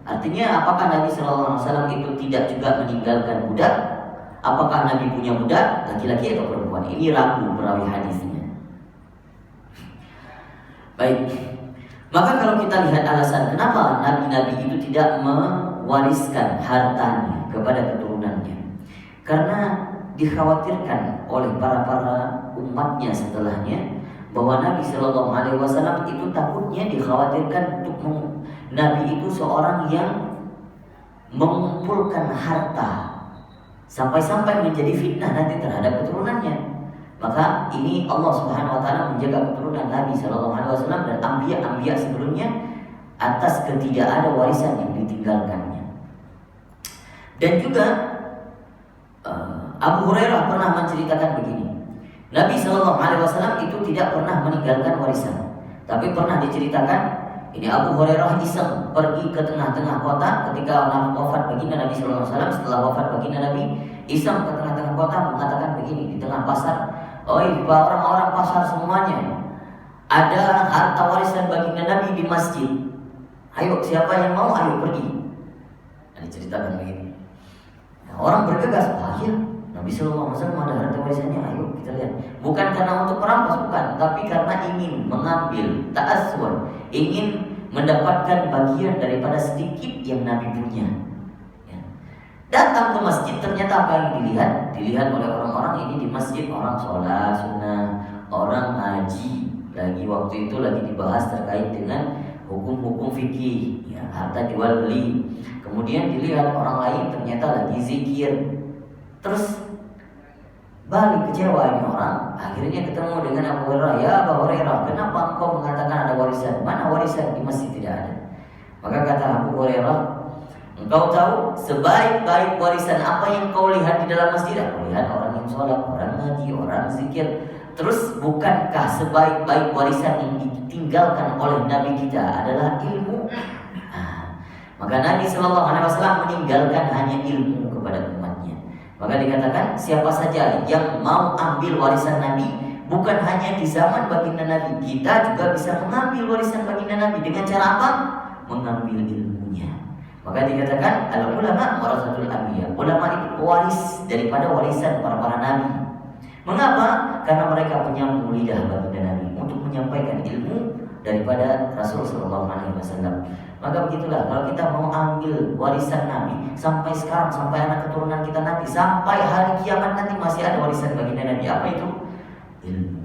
Artinya apakah Nabi Sallallahu Alaihi Wasallam itu tidak juga meninggalkan budak? Apakah Nabi punya budak laki-laki atau perempuan? Ini ragu perawi hadisnya. Baik, maka kalau kita lihat alasan kenapa Nabi-Nabi itu tidak mewariskan hartanya kepada keturunannya, karena dikhawatirkan oleh para umatnya setelahnya bahwa Nabi Shallallahu Alaihi Wasallam itu takutnya dikhawatirkan untuk Nabi itu seorang yang mengumpulkan harta sampai-sampai menjadi fitnah nanti terhadap keturunannya. Maka ini Allah Subhanahu Wa Taala menjaga keturunan Nabi Shallallahu Alaihi Wasallam dan anbiya sebelumnya atas ketidak ada warisan yang ditinggalkannya. Dan juga Abu Hurairah pernah menceritakan begini, Nabi Shallallahu Alaihi Wasallam itu tidak pernah meninggalkan warisan, tapi pernah diceritakan ini Abu Hurairah iseng pergi ke tengah-tengah kota ketika wafat baginda Nabi Shallallahu Alaihi Wasallam. Setelah wafat baginda Nabi, iseng ke tengah-tengah kota mengatakan begini di tengah pasar, oi orang-orang pasar semuanya, ada harta warisan baginda Nabi di masjid. Ayo siapa yang mau, ayo pergi. Diceritakan begini. Orang bergegas, ya Nabi Sallallahu Alaihi Wasallam ada harta warisannya, ayo kita lihat. Bukan karena untuk merampas, bukan, tapi karena ingin mengambil ta'aswur, ingin mendapatkan bagian daripada sedikit yang Nabi punya. Ya. Datang ke masjid, ternyata apa yang dilihat oleh orang-orang ini di masjid, orang sholat sunnah, orang ngaji. Lagi waktu itu lagi dibahas terkait dengan hukum-hukum fikih, ya, harta jual beli. Kemudian dilihat orang lain ternyata lagi zikir. Terus balik kecewa ini orang. Akhirnya ketemu dengan Abu Hurairah. Ya Abu Hurairah, kenapa engkau mengatakan ada warisan? Mana warisan? Di masjid tidak ada. Maka kata Abu Hurairah, engkau tahu sebaik-baik warisan apa yang kau lihat di dalam masjid? Aku lihat orang yang sholat, orang ngaji, orang zikir. Terus bukankah sebaik-baik warisan yang ditinggalkan oleh Nabi kita adalah ilmu? Maka Nabi Sallallahu Alaihi Wasallam meninggalkan hanya ilmu kepada umatnya. Maka dikatakan siapa saja yang mau ambil warisan Nabi, bukan hanya di zaman baginda Nabi, kita juga bisa mengambil warisan baginda Nabi dengan cara apa? Mengambil ilmunya. Maka dikatakan al ulama warasatul anbiya. Ulama itu pewaris daripada warisan para nabi. Mengapa? Karena mereka penyambung lidah baginda Nabi untuk menyampaikan ilmu daripada Rasul Sallallahu Alaihi Wasallam. Maka begitulah, kalau kita mau ambil warisan Nabi sampai sekarang, sampai anak keturunan kita nanti, sampai hari kiamat nanti masih ada warisan baginda Nabi. Apa itu? Ilmu.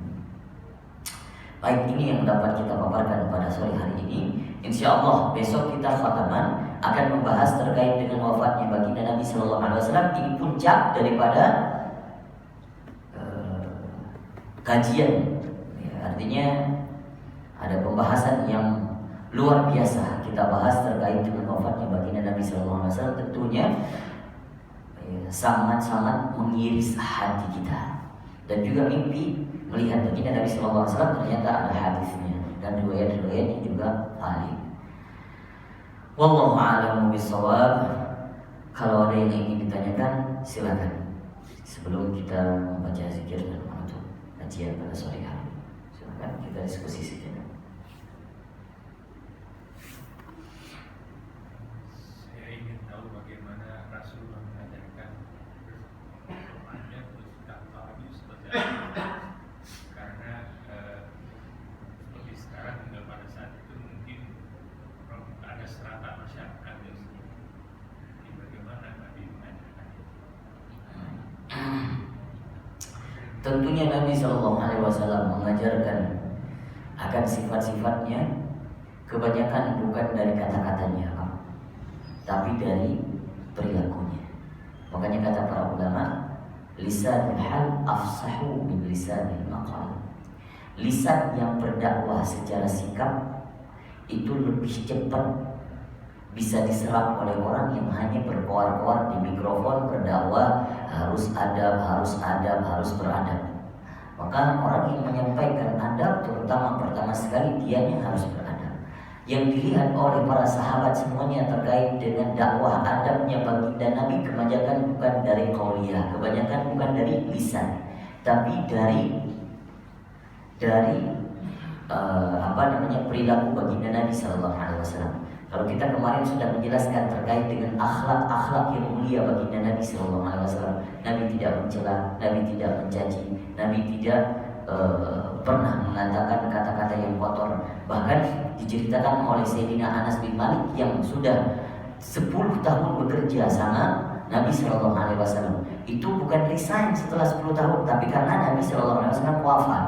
Baik, ini yang dapat kita paparkan pada sore hari ini. Insya Allah besok kita khataman akan membahas terkait dengan wafatnya baginda Nabi Sallallahu Alaihi Wasallam. Ini puncak daripada kajian. Ya, artinya ada pembahasan yang luar biasa kita bahas terkait dengan wafatnya baginda Nabi Sallallahu Alaihi Wasallam. Tentunya sangat-sangat mengiris hati kita dan juga mimpi melihat baginda Nabi Sallallahu Alaihi Wasallam ternyata ada hadisnya dan riwayat-riwayatnya juga valid. Wallahu a'lamu bishawab. Kalau ada yang ingin ditanyakan silakan sebelum kita membaca zikir dan menutup kajian pada sore hari. Silakan kita diskusi sejenak. Saya ingin tahu bagaimana Rasulullah mengajarkan berdoanya bertakwa seperti apa. Karena seperti sekarang tinggal pada saat itu mungkin ada serata masyarakat yang ini bagaimana Nabi mengajarkan itu. Tentunya Nabi Shallallahu Alaihi Wasallam mengajarkan akan sifat-sifatnya, kebanyakan bukan dari kata-katanya, tapi dari perilakunya. Makanya kata para ulama, lisanul hal afsahu min lisanil maqal. Lisan yang berdakwah secara sikap itu lebih cepat bisa diserap oleh orang yang hanya berkoar-koar di mikrofon berdakwah, harus adab, harus beradab. Maka orang yang menyampaikan adab, terutama pertama sekali dianya harus beradab. Yang dilihat oleh para sahabat semuanya terkait dengan dakwah adabnya baginda Nabi, kebanyakan bukan dari qauliyah, kebanyakan bukan dari lisan, tapi dari perilaku baginda Nabi Sallallahu Alaihi Wasallam. Kalau kita kemarin sudah menjelaskan terkait dengan akhlak yang mulia baginda Nabi Sallallahu Alaihi Wasallam, Nabi tidak mencela, Nabi tidak mencaci, Nabi tidak pernah mengatakan kata-kata yang kotor. Bahkan diceritakan oleh Sayyidina Anas bin Malik yang sudah 10 tahun bekerja sama Nabi Sallallahu Alaihi Wasallam, itu bukan resign setelah 10 tahun, tapi karena Nabi Sallallahu Alaihi Wasallam wafat.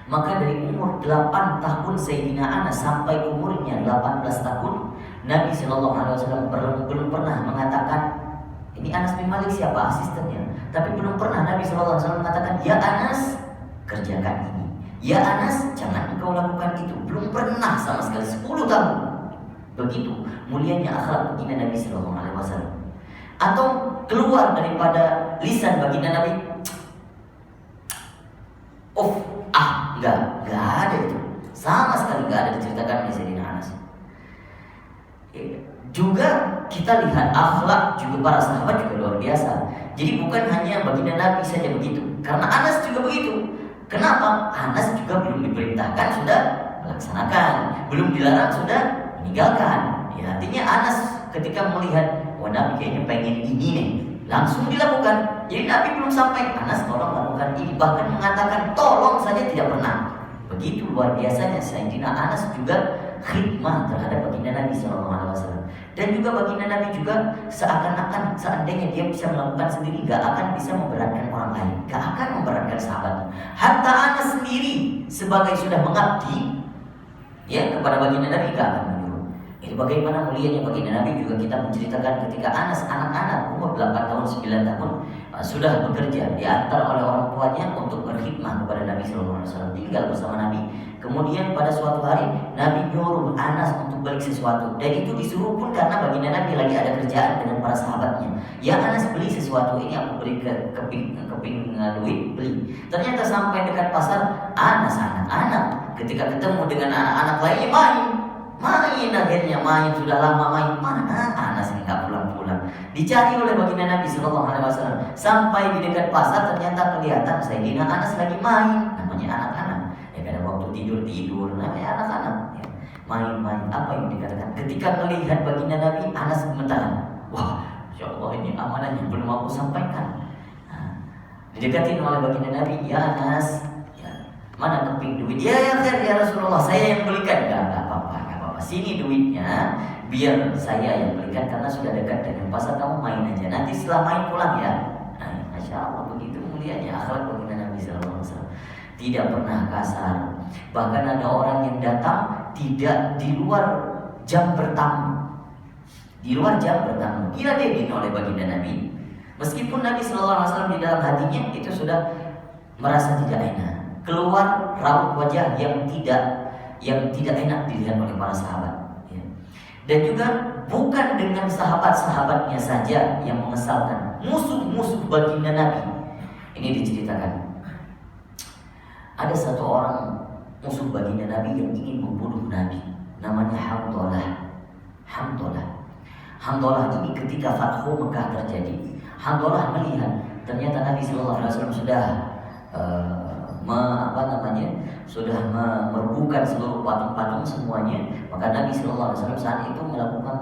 Maka dari umur 8 tahun Sayyidina Anas sampai umurnya 18 tahun, Nabi Shallallahu Alaihi Wasallam belum pernah mengatakan, ini Anas bin Malik siapa asistennya, tapi belum pernah Nabi Shallallahu Alaihi Wasallam mengatakan, ya Anas kerjakan ini, ya Anas jangan engkau lakukan itu. Belum pernah sama sekali 10 tahun. Begitu mulianya akhlak baginda Nabi Shallallahu Alaihi Wasallam. Atau keluar daripada lisan baginda Nabi, enggak ada itu, sama sekali enggak ada diceritakan oleh Sayyidina Anas. Juga kita lihat akhlak juga para sahabat juga luar biasa. Jadi bukan hanya baginda Nabi saja begitu, karena Anas juga begitu. Kenapa? Anas juga belum diperintahkan sudah melaksanakan, belum dilarang sudah meninggalkan. Ya, artinya Anas ketika melihat, wah Nabi kayaknya pengen ini nih, langsung dilakukan. Jadi Nabi belum sampai, Anas tolong lakukan ini, bahkan mengatakan tolong saja tidak pernah. Begitu luar biasanya Sayyidina Anas juga khidmah terhadap baginda Nabi SAW. Dan juga baginda Nabi juga seakan-akan seandainya dia bisa melakukan sendiri, gak akan bisa memberatkan orang lain, gak akan memberatkan sahabatnya. Hatta Anas sendiri sebagai sudah mengabdi ya kepada baginda Nabi gak akan menyuruh. Itu bagaimana mulianya baginda Nabi. Juga kita menceritakan ketika Anas anak-anak umur 8 tahun 9 tahun sudah bekerja, diantar oleh orang tuanya untuk berkhidmah kepada Nabi Sallallahu Alaihi Wasallam, tinggal bersama Nabi. Kemudian pada suatu hari Nabi nyuruh Anas untuk beli sesuatu, dan itu disuruh pun karena baginda Nabi lagi ada kerjaan dengan para sahabatnya. Ya Anas beli sesuatu ini, aku beri keping duit, beli. Ternyata sampai dekat pasar, Anas anak-anak ketika ketemu dengan anak-anak lainnya main akhirnya main, sudah lama main, mana Anas ini nggak pulang-pulang. Dicari oleh baginda Nabi Sallallahu Alaihi Wasallam, sampai di dekat pasar ternyata kelihatan Sayyidina Anas lagi main. Namanya anak-anak ya, kadang waktu tidur namanya anak-anak ya. Main-main, apa yang dikatakan ketika melihat baginda Nabi, Anas gemetaran, wah ya Allah ini amanahnya belum aku sampaikan. Didekatin oleh baginda Nabi, ya Anas ya, mana keping duit? Ya ya Rasulullah, saya yang belikan. Enggak apa-apa, sini duitnya, biar saya yang belikan karena sudah dekat dengan pasar, kamu main aja, nanti setelah main pulang ya. Nah, Masya Allah, begitu mulianya akhlak baginda Nabi SAW. Tidak pernah kasar. Bahkan ada orang yang datang tidak di luar jam bertamu, diladenin oleh baginda Nabi. Meskipun Nabi SAW di dalam hatinya itu sudah merasa tidak enak, keluar raut wajah yang tidak enak dilihat oleh para sahabat ya. Dan juga bukan dengan sahabat-sahabatnya saja yang mengesalkan, musuh-musuh baginda Nabi ini diceritakan. Ada satu orang musuh baginda Nabi yang ingin membunuh Nabi, namanya Handolah ini ketika Fathu Mekah terjadi, Handolah melihat ternyata Nabi Sallallahu Alaihi Wasallam sudah sudah merubuhkan seluruh patung-patung semuanya. Maka Nabi Sallallahu Alaihi Wasallam saat itu melakukan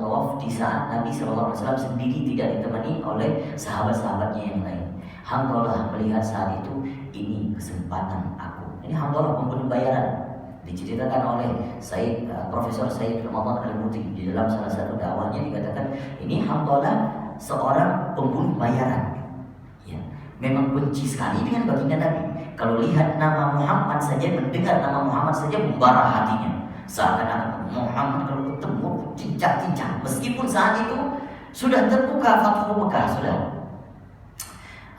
tawaf di saat Nabi Sallallahu Alaihi Wasallam sendiri, tidak ditemani oleh sahabat-sahabatnya yang lain. Handolah melihat saat itu, ini kesempatan aku. Ini Handolah pembunuh bayaran. Diceritakan oleh Profesor Sayyid Ramadan Al-Muti di dalam salah satu dakwahnya, dikatakan ini Handolah seorang pembunuh bayaran. Ya, memang benci sekali dengan baginda Nabi. Kalau lihat nama Muhammad saja, mendengar nama Muhammad saja membara hatinya. Seakan-akan Muhammad kalau ketemu cincang-cincang. Meskipun saat itu sudah terbuka Fathu Mekah, sudah.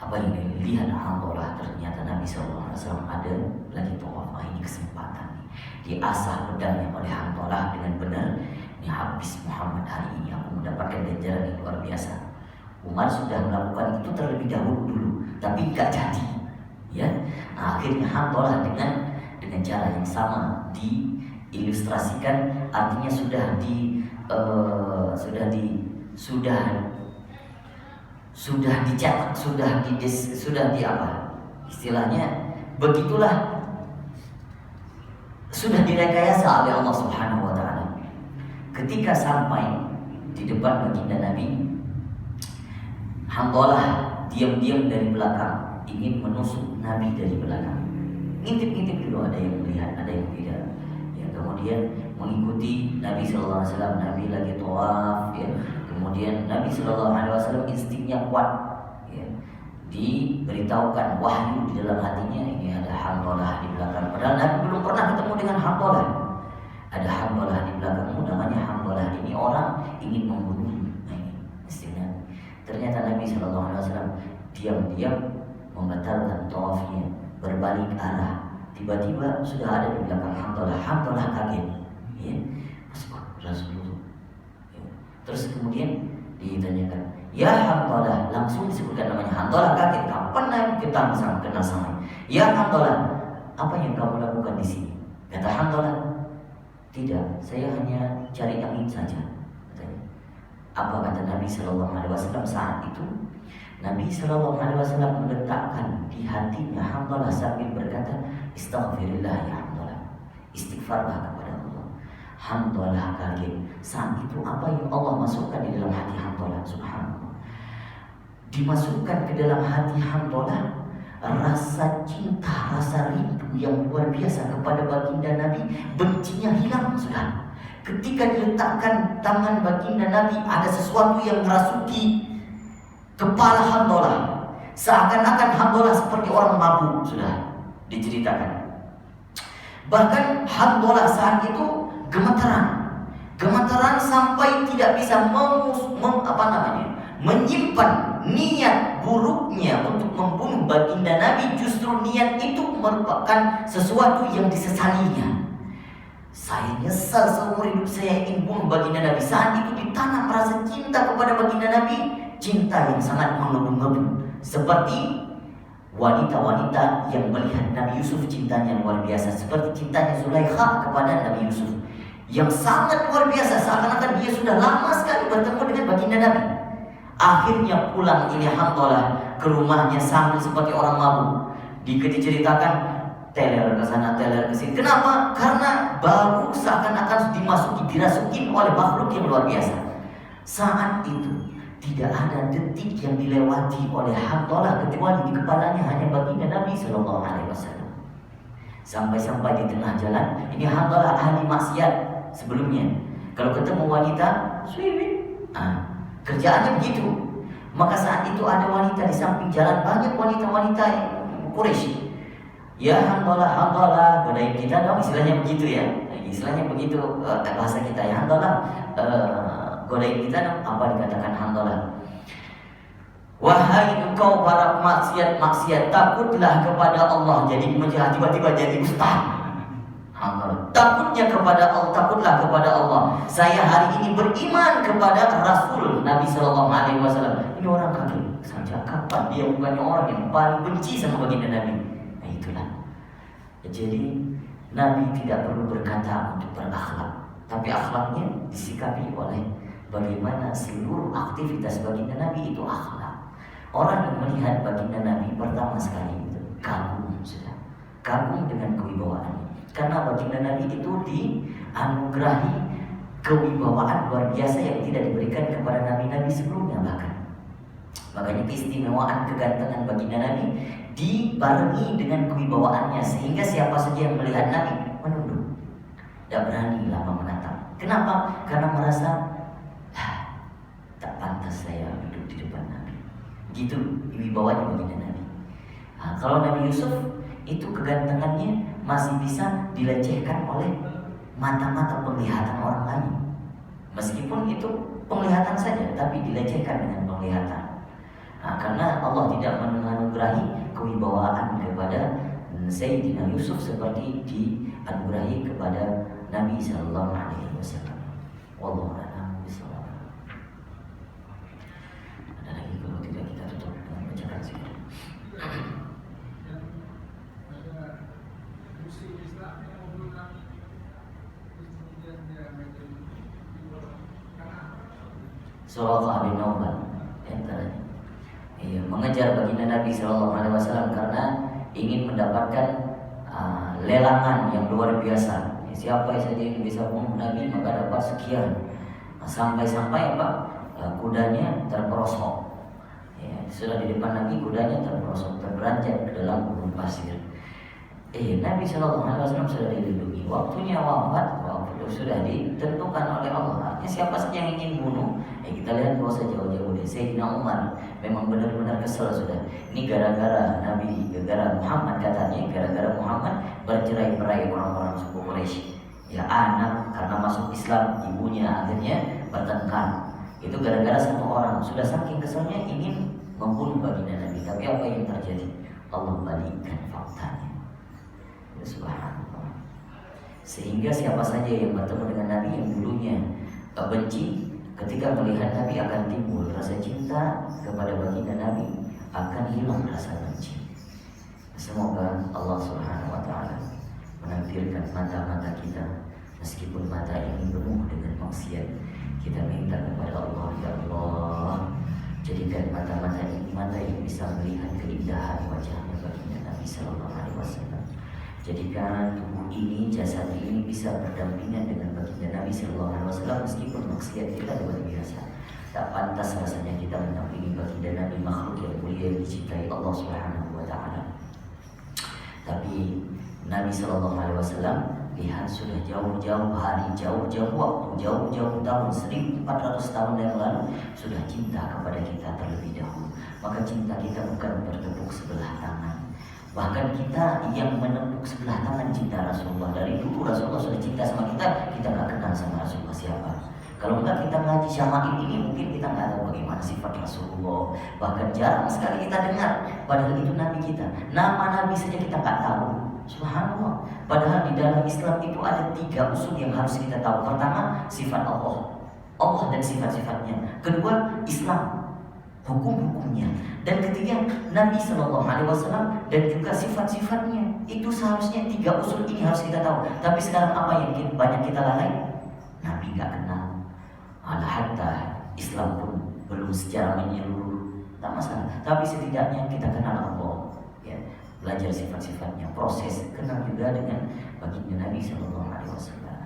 Apa yang dilihat Handolah, ternyata Nabi SAW ada lagi tawaf. Ini kesempatan. Diasah pedangnya oleh Handolah dengan benar. Ini habis Muhammad hari ini, aku mendapatkan ganjaran yang luar biasa. Umar sudah melakukan itu terlebih dahulu dulu, tapi gak jadi. Ya, nah, akhirnya Handolah dengan cara yang sama diilustrasikan, artinya sudah dicetak, sudah di apa? Istilahnya begitulah, sudah direkayasa oleh Allah Subhanahu wa taala. Ketika sampai di depan baginda Nabi, Handolah diam-diam dari belakang ingin menusuk Nabi dari belakang. Ngintip-ngintip dulu, ada yang melihat, ada yang tidak. Ya, kemudian mengikuti Nabi Sallallahu Alaihi Wasallam. Nabi lagi tawaf, ya. Kemudian Nabi Sallallahu Alaihi Wasallam instingnya kuat, ya. Diberitahukan wahyu di dalam hatinya, ini ada Handolah di belakang. Padahal Nabi belum pernah ketemu dengan Handolah. Ada Handolah di belakangmu, namanya Handolah. Ini orang ingin membunuh. Nah, ini istilah. Ternyata Nabi Sallallahu Alaihi Wasallam diam-diam membatalkan tawafnya, berbalik arah. Tiba-tiba sudah ada di belakang Handolah. Handolah kaget, ya. Rasulullah. Ya. Terus kemudian ditanyakan, ya Handolah, langsung disebutkan namanya. Handolah kaget, kapan Nabi kita kenal sama? Ya Handolah, apa yang kamu lakukan di sini? Kata Handolah, tidak, saya hanya cari angin saja. Katanya. Apa kata Nabi Sallallahu Alaihi Wasallam saat itu? Nabi Sallallahu Alaihi Wasallam meletakkan di hatinya Handolah sambil berkata, Astaghfirullah ya Handolah, istighfarlah kepada Allah. Handolah kaget. Saat itu apa yang Allah masukkan di dalam hati Handolah? Subhanallah. Dimasukkan ke dalam hati Handolah rasa cinta, rasa rindu yang luar biasa kepada baginda Nabi. Bencinya hilang sudah. Ketika diletakkan tangan baginda Nabi, ada sesuatu yang merasuki kepala Handolah. Seakan-akan Handolah seperti orang mabuk, sudah diceritakan. Bahkan Handolah saat itu gemetaran sampai tidak bisa menyimpan niat buruknya untuk membunuh baginda Nabi. Justru niat itu merupakan sesuatu yang disesalinya. Saya nyesal seumur hidup saya ingin bunuh baginda Nabi. Saat itu ditanam rasa cinta kepada baginda Nabi, cinta yang sangat menggebu-gebu. Seperti wanita-wanita yang melihat Nabi Yusuf, cintanya luar biasa. Seperti cintanya Zulaikha kepada Nabi Yusuf, yang sangat luar biasa. Seakan-akan dia sudah lama sekali bertemu dengan baginda Nabi. Akhirnya pulang ini Handolah ke rumahnya sambil seperti orang mabuk. Diceritakan teler ke sana, teler ke sini. Kenapa? Karena baru seakan-akan dirasukin oleh makhluk yang luar biasa. Saat itu tidak ada detik yang dilewati oleh Handolah kecuali di kepalanya hanya baginda Nabi Sallallahu Alaihi Wasallam. Sampai-sampai di tengah jalan, ini Handolah ahli maksiat sebelumnya. Kalau ketemu wanita, swimming, kerjaannya begitu. Maka saat itu ada wanita di samping jalan, banyak wanita-wanita Quraisy. Ya Handolah, godain kita dong, istilahnya begitu ya. Istilahnya begitu bahasa kita ya. Handolah, godain kita dong. Apa dikatakan Handolah? Wahai engkau para maksiat, takutlah kepada Allah. Jadi tiba-tiba jadi ustaz. Takutnya kepada Allah, takutlah kepada Allah. Saya hari ini beriman kepada Rasul Nabi Sallallahu Alaihi Wasallam. Ini orang kaget saja. Kapan dia bukannya orang yang paling benci sama baginda Nabi? Itulah. Jadi Nabi tidak perlu berkata untuk berakhlak, tapi akhlaknya disikapi oleh bagaimana seluruh aktivitas baginda Nabi itu akhlak. Orang yang melihat baginda Nabi pertama sekali itu kagum, sudah kagum dengan kewibawaannya, karena baginda Nabi itu dianugerahi kewibawaan luar biasa yang tidak diberikan kepada nabi-nabi sebelumnya bahkan. Makanya keistimewaan kegantengan baginda Nabi dibarengi dengan kewibawaannya, sehingga siapa saja yang melihat Nabi menunduk, tidak berani lama menatap. Kenapa? Karena merasa tak pantas saya duduk di depan Nabi. Gitu wibawanya baginda Nabi. Kalau Nabi Yusuf itu kegantengannya masih bisa dilecehkan oleh mata-mata penglihatan orang lain. Meskipun itu penglihatan saja, tapi dilecehkan dengan penglihatan. Karena Allah tidak menganugerahi kewibawaan kepada Sayyidina Yusuf seperti dianugerahi kepada Nabi Sallallahu Alaihi Wasallam. Wallahu a'lam bishawab. Ada lagi, kalau tidak kita tutup dengan bacakan zikir. Suraqah bin Nawfal antaranya. Mengejar baginda Nabi Sallallahu Alaihi Wasallam karena ingin mendapatkan lelangan yang luar biasa. Siapa saja yang bisa membunuh Nabi maka dapat sekian. Sampai-sampai kudanya terperosok. Sudah di depan Nabi, kudanya terperosok, terberanjak ke dalam gurun pasir. Nabi Sallallahu Alaihi Wasallam sudah dilindungi. Waktunya wafat, waktu sudah ditentukan oleh Allah. Artinya siapa saja yang ingin bunuh, kita lihat bahwa jauh-jauh deh. Sayyidina Umar memang benar-benar kesel sudah. Ini gara-gara Nabi, gara-gara Muhammad katanya, gara-gara Muhammad bercerai-berai orang-orang suku Quraisy. Ya anak karena masuk Islam, ibunya akhirnya bertengkar. Itu gara-gara satu orang. Sudah saking keselnya ingin membunuh baginda Nabi. Tapi apa yang terjadi? Allah balikkan faktanya. Subhanallah. Sehingga siapa saja yang bertemu dengan Nabi yang dulunya benci, ketika melihat Nabi akan timbul rasa cinta kepada baginda Nabi, akan hilang rasa benci. Semoga Allah Subhanahu wa taala menampilkan mata-mata kita, meskipun mata ini penuh dengan maksiat. Kita minta kepada Allah, ya Allah, jadikan mata-mata ini mata yang bisa melihat keindahan wajahnya baginda Nabi Sallallahu Alaihi Wasallam. Jadikan tubuh ini, jasad ini bisa berdampingan dengan baginda Nabi Sallallahu Alaihi Wasallam meskipun maksiat kita luar biasa. Tak pantas rasanya kita mendampingi baginda Nabi, makhluk yang mulia yang dicintai Allah Subhanahu wa taala. Tapi Nabi Sallallahu Alaihi Wasallam lihat sudah jauh-jauh hari, jauh-jauh waktu, jauh-jauh tahun, 1400 tahun yang lalu sudah cinta kepada kita terlebih dahulu. Maka cinta kita bukan bertepuk sebelah tangan. Bahkan kita yang menepuk sebelah tangan cinta Rasulullah. Dari dulu Rasulullah sudah cinta sama kita, kita gak kenal sama Rasulullah siapa. Kalau enggak kita ngaji syama'il ini, mungkin kita gak tahu bagaimana sifat Rasulullah. Bahkan jarang sekali kita dengar, padahal itu Nabi kita. Nama Nabi saja kita gak tahu. Subhanallah. Padahal di dalam Islam itu ada 3 usul yang harus kita tahu. Pertama, sifat Allah dan sifat-sifatnya. Kedua, Islam, hukum-hukumnya. Dan ketiga, Nabi Sallallahu Alaihi Wasallam dan juga sifat-sifatnya. Itu seharusnya 3 usul ini harus kita tahu. Tapi sekarang apa yang banyak kita lalai? Nabi gak kenal. Hatta Islam pun belum secara menyeluruh, tak masalah. Tapi setidaknya kita kenal Allah, ya, belajar sifat-sifatnya, proses kenal juga dengan baginda Nabi Sallallahu Alaihi Wasallam.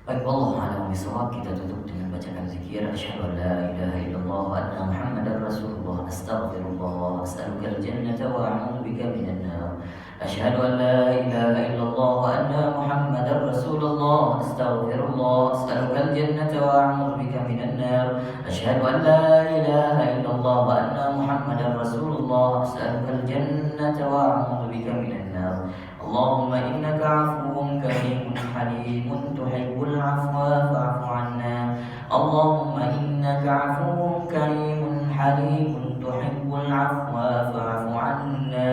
Baik, wallahu a'lam bishawab. Kita tutup dengan bacaan zikir. Asyhadu an la ilaha illallah wa anna Muhammadar Rasulullah. Astaghfirullah, as'alukal jannata wa a'udzu bika minan nar. Asyhadu an la ilaha illallah wa anna Muhammadar Rasulullah. Astaghfirullah, as'alukal jannata wa a'udzu bika minan nar. Asyhadu an la ilaha illallah wa anna Muhammadar Rasulullah. As'alukal jannata wa a'udzu bika minan nar. Allahumma innaka 'afuwwun karimun halimun tuhibbul 'afwa fa'fu 'anna. Allahumma innaka 'afuwwun karimun halimun tuhibbul 'afwa fa'fu 'anna.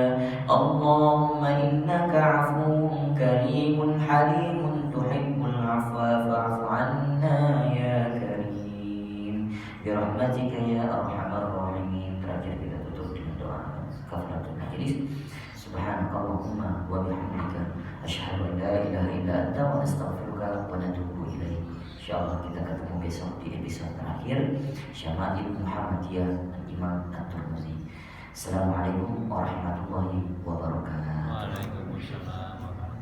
Allahumma innaka 'afuwwun karimun halimun tuhibbul 'afwa fa'fu 'anna ya karim. Bi rahmatika ya arhamar rahimin. Terakhir kita tutup dengan doa kafaratul akhirin. Subhanakallahumma wa bihamdika asyhadu an la ilaha illa anta wa nastaghfiruka wa natubu ilaik. Insyaallah kita ketemu besok di episode terakhir Syama'il Muhammadiyah Imam At-Tirmidzi. Assalamualaikum warahmatullahi wabarakatuh.